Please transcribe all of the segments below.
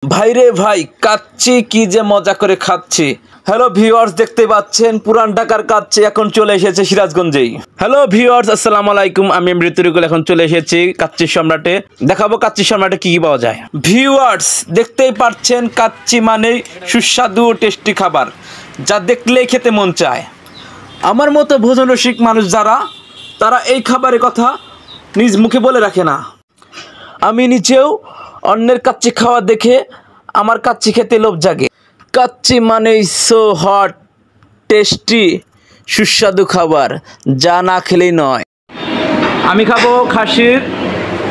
ভাইরে ভাই কাচ্চি কি যে মজা করে খাচ্ছি। হ্যালো ভিউয়ার্স, দেখতে পাচ্ছেন পুরান ঢাকার কাচ্চি এখন চলে এসেছে সিরাজগঞ্জেই। হ্যালো ভিউয়ার্স, আসসালামু আলাইকুম, আমি মৃত্যুরুকুল এখন চলে এসেছি কাচ্চির সম্রাটে। দেখাবো কাচ্চির সম্রাটে কি কি পাওয়া যায়। ভিউয়ার্স দেখতেই পাচ্ছেন কাচ্চি মানেই সুস্বাদু ও টেস্টি খাবার, যা দেখলেই খেতে মন চায়। আমার মতো ভোজন রসিক মানুষ যারা, তারা এই খাবারের কথা নিজ মুখে বলে রাখে না। আমি নিজেও অন্যের কাচ্চি খাওয়া দেখে আমার কাচ্চি খেতে লোভ জাগে। কাচ্চি মানেই সো হট টেস্টি সুস্বাদু খাবার, যা না খেলেই নয়। আমি খাবো খাসির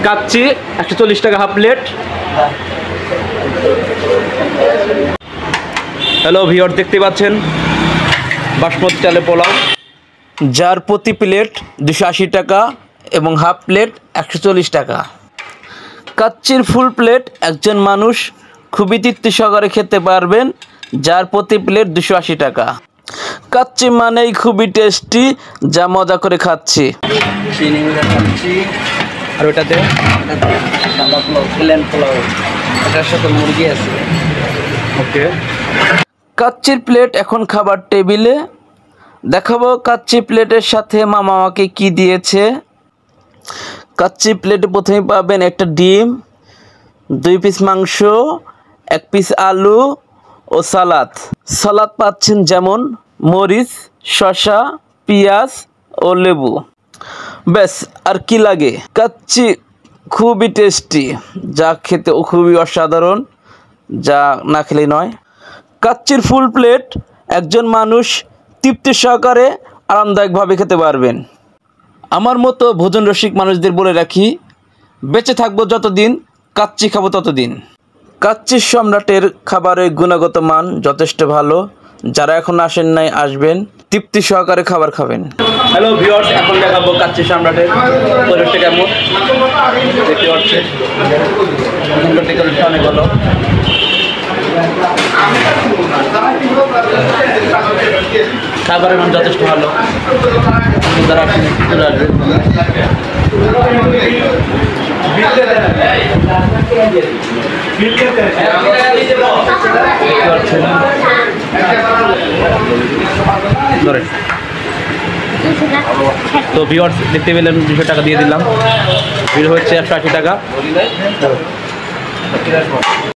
কাচ্চি, 140 টাকা হাফ প্লেট। হ্যালো ভিউয়ার, দেখতে পাচ্ছেন বাসমতি চালের পোলাও, যার প্রতি প্লেট 280 টাকা এবং হাফ প্লেট 140 টাকা। কাচ্চির ফুল প্লেট একজন মানুষ খুবই তৃপ্তি সহকারে খেতে পারবেন, যার প্রতি প্লেট 280 টাকা। কাচ্চি মানেই খুবই টেস্টি, যা মজা করে খাচ্ছি। আর ওটাতে সাদা পোলাও, প্লেন পোলাও, এটার সাথে মুরগি আছে। ওকে, কাচ্চির প্লেট এখন খাবার টেবিলে। দেখাবো কাচ্চি প্লেটের সাথে মামা আমাকে কি দিয়েছে। কাচ্চি প্লেটে প্রথমে পাবেন একটা ডিম, 2 পিস মাংস, 1 পিস আলু ও সালাদ। সালাদ পাচ্ছেন যেমন মরিচ, শসা, পেঁয়াজ ও লেবু। ব্যাস, আর কি লাগে। কাচ্চি খুবই টেস্টি, যা খেতে খুবই অসাধারণ, যা না খেলেই নয়। কাচ্চির ফুল প্লেট একজন মানুষ তৃপ্তি সহকারে আরামদায়কভাবে খেতে পারবেন। আমার মতো ভোজন রসিক মানুষদের বলে রাখি, বেঁচে থাকবো যতদিন, কাচ্চি খাবো ততদিন। কাচ্চির সম্রাটের খাবারের গুণগত মান যথেষ্ট ভালো। যারা এখন আসেন নাই, আসবেন, তৃপ্তি সহকারে খাবার খাবেন। হ্যালো ভিউয়ার্স, এখন দেখাবো কাচ্চির সম্রাটের পরিবেশটা কেমন। দেখতে পাচ্ছেন ডেকোরেশন অনেক ভালো। খাবারের মান যথেষ্ট ভালো। যারা আসেন চলে আসবেন। তো ভিউয়ার্স দেখতে পেলেন, 200 টাকা দিয়ে দিলাম। বিল হচ্ছে 180 টাকা।